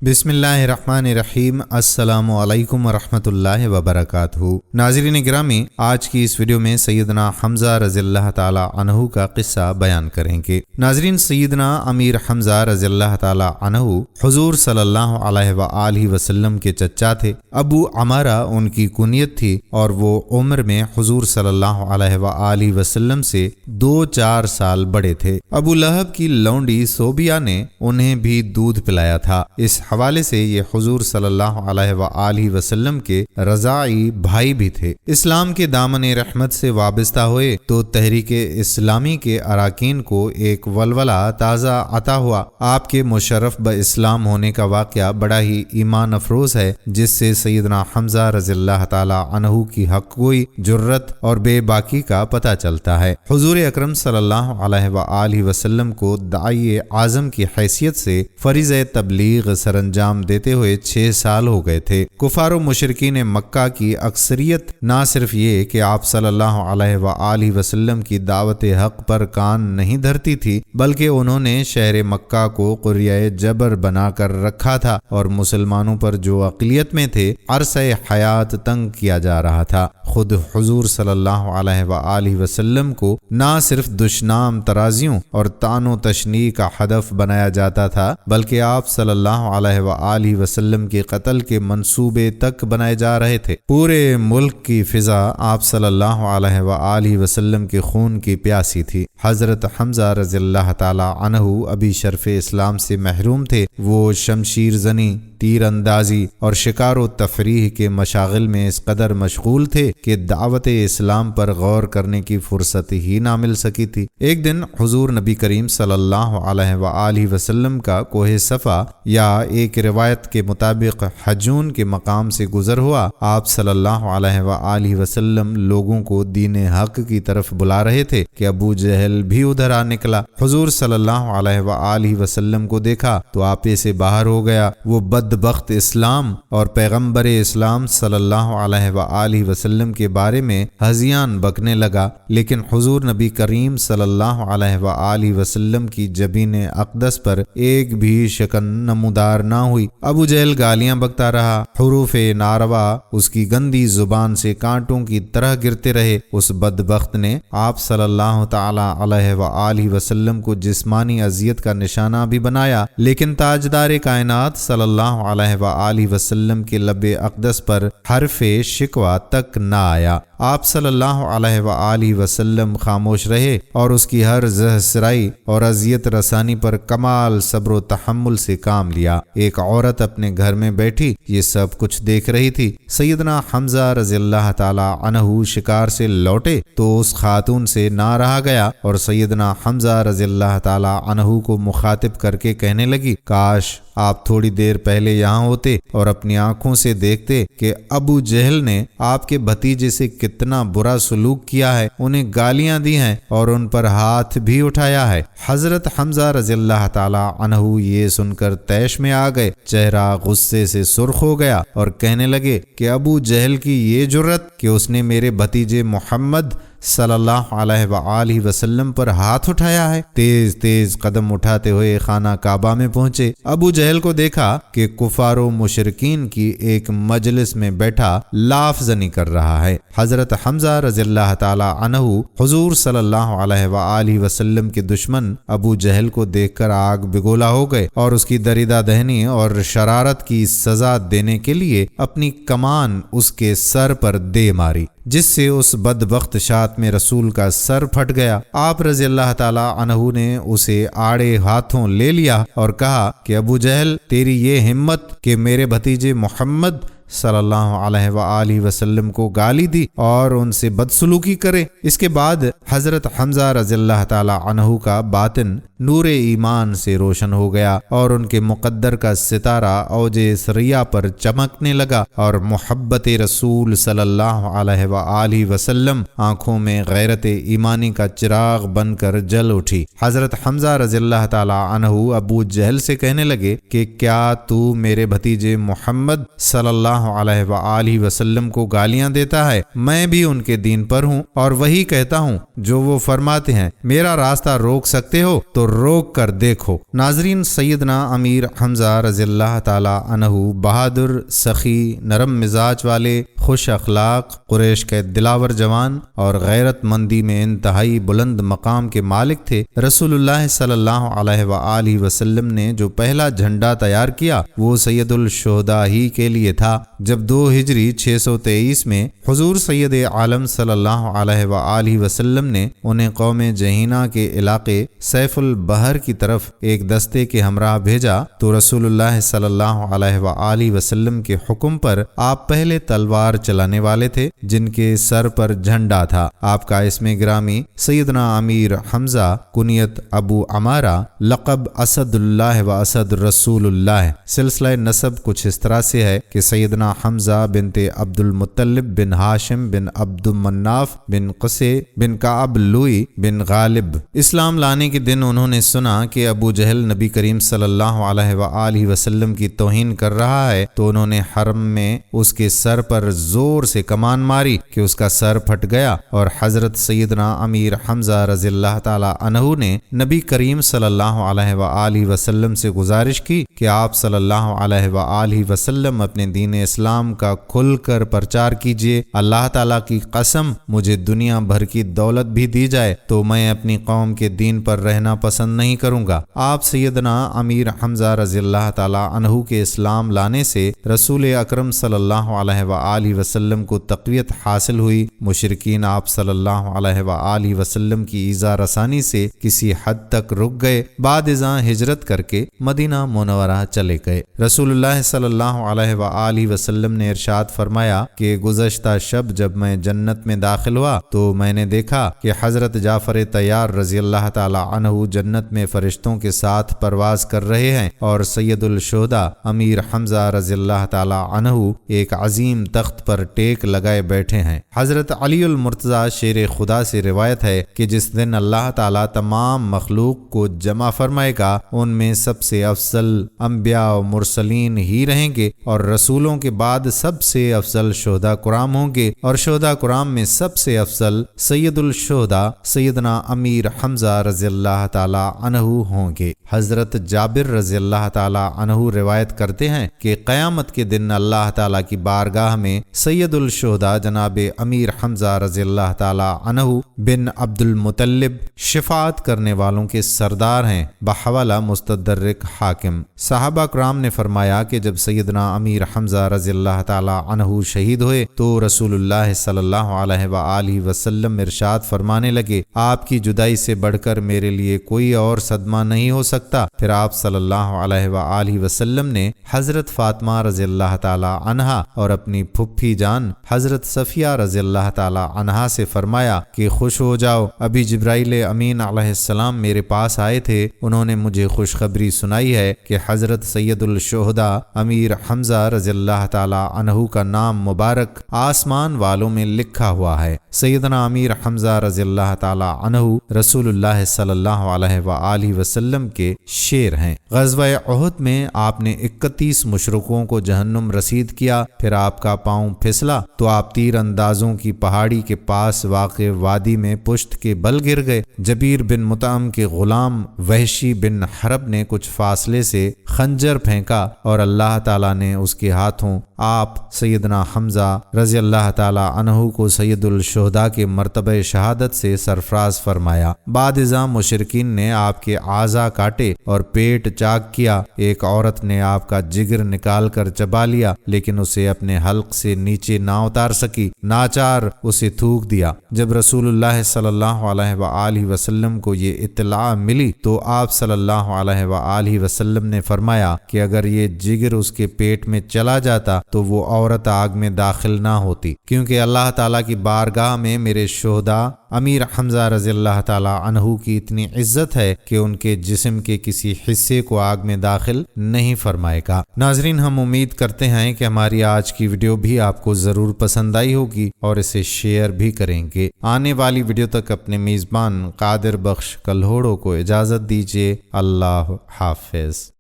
بسم اللہ الرحمن الرحیم۔ السلام علیکم ورحمۃ اللہ وبرکاتہ۔ ناظرین گرامی، آج کی اس ویڈیو میں سیدنا حمزہ رضی اللہ تعالی عنہ کا قصہ بیان کریں گے۔ ناظرین، سیدنا امیر حمزہ رضی اللہ تعالی عنہ حضور صلی اللہ علیہ وآلہ وسلم کے چچا تھے۔ ابو عمارہ ان کی کنیت تھی اور وہ عمر میں حضور صلی اللہ علیہ وآلہ وسلم سے 2-4 سال بڑے تھے۔ ابو لہب کی لونڈی صوبیہ نے انہیں بھی دودھ پلایا تھا۔ اس حوالے سے یہ حضور صلی اللہ علیہ وآلہ وسلم کے رضاعی بھائی بھی تھے۔ اسلام کے دامن رحمت سے وابستہ ہوئے تو تحریک اسلامی کے اراکین کو ایک ولولہ تازہ عطا ہوا۔ آپ کے مشرف باسلام ہونے کا واقعہ بڑا ہی ایمان افروز ہے، جس سے سیدنا حمزہ رضی اللہ تعالی عنہ کی حق گوئی، جرت اور بے باکی کا پتہ چلتا ہے۔ حضور اکرم صلی اللہ علیہ وآلہ وسلم کو داعی اعظم کی حیثیت سے فریضہ تبلیغ انجام دیتے ہوئے 6 سال ہو گئے تھے۔ کفار و مشرکین مکہ کی اکثریت نہ صرف یہ کہ آپ صلی اللہ علیہ وآلہ وسلم کی دعوت حق پر کان نہیں دھرتی تھی، بلکہ انہوں نے شہر مکہ کو قریہ جبر بنا کر رکھا تھا اور مسلمانوں پر جو اقلیت میں تھے عرصہ حیات تنگ کیا جا رہا تھا۔ خود حضور صلی اللہ علیہ وآلہ وسلم کو نہ صرف دشنام ترازیوں اور طعن و تشنیع کا ہدف بنایا جاتا تھا، بلکہ آپ صلی اللہ علیہ وآلہ وسلم کے قتل کے منصوبے تک بنائے جا رہے تھے۔ پورے ملک کی فضا آپ صلی اللہ علیہ وآلہ وسلم کے خون کی پیاسی تھی۔ حضرت حمزہ رضی اللہ تعالی عنہ ابھی شرف اسلام سے محروم تھے۔ وہ شمشیر زنی، تیر اندازی اور شکار و تفریح کے مشاغل میں اس قدر مشغول تھے کہ دعوت اسلام پر غور کرنے کی فرصت ہی نہ مل سکی تھی۔ ایک دن حضور نبی کریم صلی اللہ علیہ وآلہ وسلم کا کوہ صفا یا ایک روایت کے مطابق حجون کے مقام سے گزر ہوا۔ آپ صلی اللہ علیہ وآلہ وسلم لوگوں کو دین حق کی طرف بلا رہے تھے کہ ابو جہل بھی ادھر آ نکلا۔ حضور صلی اللہ علیہ وآلہ وسلم کو دیکھا تو آپے سے باہر ہو گیا۔ وہ بدبخت اسلام اور پیغمبر اسلام صلی اللہ علیہ وآلہ وسلم کے بارے میں ہذیان بکنے لگا، لیکن حضور نبی کریم صلی اللہ علیہ وآلہ وسلم کی جبین اقدس پر ایک بھی شکن نمودار نہ ہوئی۔ ابو جہل گالیاں بکتا رہا، حروف ناروا اس کی گندی زبان سے کانٹوں کی طرح گرتے رہے۔ اس بدبخت نے آپ صلی اللہ تعالی علیہ وآلہ وسلم کو جسمانی اذیت کا نشانہ بھی بنایا، لیکن تاجدار کائنات صلی اللہ علیہ وآلہ وسلم کے لب اقدس پر حرف شکوہ تک نہ آیا۔ آپ صلی اللہ علیہ وآلہ وسلم خاموش رہے اور اس کی ہر زہرسرائی اور اذیت رسانی پر کمال صبر و تحمل سے کام لیا۔ ایک عورت اپنے گھر میں بیٹھی یہ سب کچھ دیکھ رہی تھی۔ سیدنا حمزہ رضی اللہ تعالی عنہ شکار سے لوٹے تو اس خاتون سے نہ رہا گیا اور سیدنا حمزہ رضی اللہ تعالی عنہ کو مخاطب کر کے کہنے لگی، کاش آپ تھوڑی دیر پہلے یہاں ہوتے اور اپنی آنکھوں سے دیکھتے کہ ابو جہل نے آپ کے بھتیجے سے کتنا برا سلوک کیا ہے، انہیں گالیاں دی ہیں اور ان پر ہاتھ بھی اٹھایا ہے۔ حضرت حمزہ رضی اللہ تعالی عنہ یہ سن کر طیش میں آ گئے، چہرہ غصے سے سرخ ہو گیا اور کہنے لگے کہ ابو جہل کی یہ جرت کہ اس نے میرے بھتیجے محمد صلی اللہ علیہ وآلہ وسلم پر ہاتھ اٹھایا ہے۔ تیز تیز قدم اٹھاتے ہوئے خانہ کعبہ میں پہنچے۔ ابو جہل کو دیکھا کہ کفار و مشرکین کی ایک مجلس میں بیٹھا لاف زنی کر رہا ہے۔ حضرت حمزہ رضی اللہ تعالی عنہ حضور صلی اللہ علیہ وآلہ وسلم کے دشمن ابو جہل کو دیکھ کر آگ بگولا ہو گئے اور اس کی دریدہ دہنی اور شرارت کی سزا دینے کے لیے اپنی کمان اس کے سر پر دے ماری، جس سے اس بدبخت شات میں رسول کا سر پھٹ گیا۔ آپ رضی اللہ تعالی عنہ نے اسے آڑے ہاتھوں لے لیا اور کہا کہ ابو جہل، تیری یہ ہمت کہ میرے بھتیجے محمد صلی اللہ علیہ وآلہ وسلم کو گالی دی اور ان سے بدسلوکی کرے۔ اس کے بعد حضرت حمزہ رضی اللہ تعالی عنہ کا باطن نور ایمان سے روشن ہو گیا اور ان کے مقدر کا ستارہ اوج ثریا پر چمکنے لگا اور محبت رسول صلی اللہ علیہ وآلہ وسلم آنکھوں میں غیرت ایمانی کا چراغ بن کر جل اٹھی۔ حضرت حمزہ رضی اللہ تعالی عنہ ابو جہل سے کہنے لگے کہ کیا تو میرے بھتیجے محمد صلی اللہ सल्लल्लाहु अलैहि वसल्लम को गालियां देता है, मैं भी उनके दीन पर हूँ और वही कहता हूँ जो वो फरमाते हैं। मेरा रास्ता रोक सकते हो तो रोक कर देखो। नाजरीन, सैयदना अमीर हमजा रज़ियल्लाहु ताला अन्हु बहादुर, सखी, नरम मिजाज वाले, खुश अखलाक, कुरैश के दिलावर जवान और गैरतमंदी में इंतहाई बुलंद मकाम के मालिक थे। रसूलुल्लाह सल्लल्लाहु अलैहि वसल्लम ने जो पहला झंडा तैयार किया वो सैयदुल शुहदा ही के लिए था। जब 2 हिजरी 623 में हुजूर सैयद आलम सल्लल्लाहु अलैहि वसल्लम ने उन्हें कौम जहीना के इलाके सैफुल बहर की तरफ एक दस्ते के हमरा भेजा तो रसूलुल्लाह सल्लल्लाहु अलैहि वसल्लम के हुक्म पर आप पहले तलवार चलाने वाले थे जिनके सर पर झंडा था। आपका इसमें गिरामी सैयदना अमीर हमजा, कुनियत अबू अमारा, लक़ब असदुल्लाह व असद रसूलुल्लाह। सिलसिला नसब कुछ इस तरह से है कि सैयदना हमजा बिनते अब्दुल मुत्तलिब बिन हाशिम बिन अब्दुल मन्नाफ बिन क़ुसे बिन काब लुई बिन गालिब। इस्लाम लाने के दिन उन्होंने सुना कि अबू जहल नबी करीम सल्लल्लाहु अलैहि वसल्लम की तौहीन कर रहा है तो उन्होंने हरम में उसके सर पर जोर से कमान मारी कि उसका सर फट गया और हजरत सैयदना अमीर हमजा रज़ियल्लाहु ताला अन्हु ने नबी करीम सल्लल्लाहु अलैहि वसल्लम से गुजारिश की कि आप सल्लल्लाहु अलैहि वसल्लम अपने दीन इस्लाम का खुलकर प्रचार कीजिए। अल्लाह ताला की कसम, मुझे दुनिया भर की दौलत भी दी जाए तो मैं अपनी कौम के दीन पर रहना पसंद नहीं करूंगा। आप सैयदना अमीर हमजा रज़ियल्लाहु ताला अन्हु के इस्लाम लाने से रसूल अकरम सल्लल्लाहु अलैहि वसल्लम को तक़वियत हासिल हुई। मुशरिकीन आप सल्लल्लाहु अलैहि वसल्लम की ईज़ा रसानी से किसी हद तक रुक गए। बाद इज़ा हिजरत करके मदीना मुनव्वरा चले गए। रसूलुल्लाह सल्लल्लाहु अलैहि वसल्लम ने इरशाद फरमाया कि गुज़श्ता शब जब मैं जन्नत में दाखिल हुआ तो मैंने देखा कि हजरत जाफर तैयार रज़ियल्लाहु ताला अन्हु जन्नत में फरिश्तों के साथ परवाज कर रहे हैं और सैयदुल शुहदा अमीर हमजा रज़ियल्लाहु ताला अन्हु एक अजीम तख्त पर टेक लगाए बैठे हैं। हजरत अलीउल मुर्तज़ा शेर खुदा से रिवायत है कि जिस दिन अल्लाह ताला तमाम मखलूक को जमा फरमाएगा उनमें सबसे अफजल अंबिया और मुरसलीन ही रहेंगे और रसूलों के बाद सबसे अफजल शुहदा कुराम होंगे और शुहदा कुराम में सबसे अफजल सैयदुल शुहदा सैयदना अमीर हमजा रज़ियल्लाहु ताला अन्हु होंगे। हजरत जाबिर रज़ियल्लाहु ताला अन्हु रिवायत करते हैं कि क़यामत के दिन अल्लाह ताला की बारगाह में सैयदुल शुहदा जनाब अमीर हमजा रज़ियल्लाहु ताला अन्हु बिन अब्दुल मुत्तलिब शिफात करने वालों के सरदार हैं। बहवाला मुस्तदर्रिक हाकिम। सहाबा कराम ने फरमाया कि जब सैयदना अमीर हमजा रज़ियल्लाहु ताला अन्हु शहीद हुए तो रसूलुल्लाह सल्लल्लाहु अलैहि वसल्लम इरशाद फरमाने लगे, आपकी जुदाई से बढ़कर मेरे लिए कोई और सदमा नहीं हो सकता। फिर आप सल्लल्लाहु अलैहि वसल्लम ने हजरत फातिमा रज़ियल्लाहु ताला अन्हा और अपनी फुफ्फी जान हजरत सफिया रज़ियल्लाहु ताला अन्हा से फरमाया कि खुश हो जाओ, अभी जिब्राइल अमीन अलैहिस्सलाम मेरे पास आए थे। उन्होंने मुझे खुशखबरी सुनाई है कि हजरत सैयदुल शुहदा अमीर हमजा रज़ियल्लाहु ताला अन्हु का नाम मुबारक आसमान वालों में लिखा हुआ है। सैयदना अमीर हमजा रज़ियल्लाहु ताला अन्हु रसूलुल्लाह सल्लल्लाहु अलैहि वसल्लम के शेर हैं। ग़ज़वा उहद में आपने 31 मुशरिकों को जहन्नुम रसीद किया। फिर आपका पांव फिसला तो आप तीर अंदाजों की पहाड़ी के पास वाक़े वादी में पुश्त के बल गिर गए। जबीर बिन मुतअम के गुलाम वहशी बिन हरब ने कुछ फासले से खंजर फेंका और अल्लाह ताला ने उसके हाथों आप सैयदना हमजा रज़ियल्लाहु ताला अन्हु को सैयदुल शुहदा के मर्तबे शहादत से सरफराज फरमाया। बाद इज़ा मुशरिकीन ने आपके आज़ा काटे और पेट चाक किया। एक औरत ने आपका जिगर निकाल कर चबा लिया लेकिन उसे अपने हल्क से नीचे ना उतार सकी। नाचार उसे थूक दिया। जब रसूलुल्लाह सल्लल्लाहु अलैहि वसल्लम को ये इत्तला मिली तो आप सल्लल्लाहु अलैहि वसल्लम ने फरमाया कि अगर ये जिगर उसके पेट में चला जाता तो वो औरत आग में दाखिल ना होती, क्योंकि अल्लाह ताला की बारगाह में मेरे शुहदा अमीर हमजा रज़ियल्लाहु ताला अन्हु की इतनी इज्जत है कि उनके जिस्म के किसी हिस्से को आग में दाखिल नहीं फरमाएगा। नाजरीन, हम उम्मीद करते हैं कि हमारी आज की वीडियो भी आपको जरूर पसंद आई होगी और इसे शेयर भी करेंगे। आने वाली वीडियो तक अपने मेज़बान कादिर बख्श कल्होड़ो को इजाज़त दीजिए। अल्लाह हाफिज।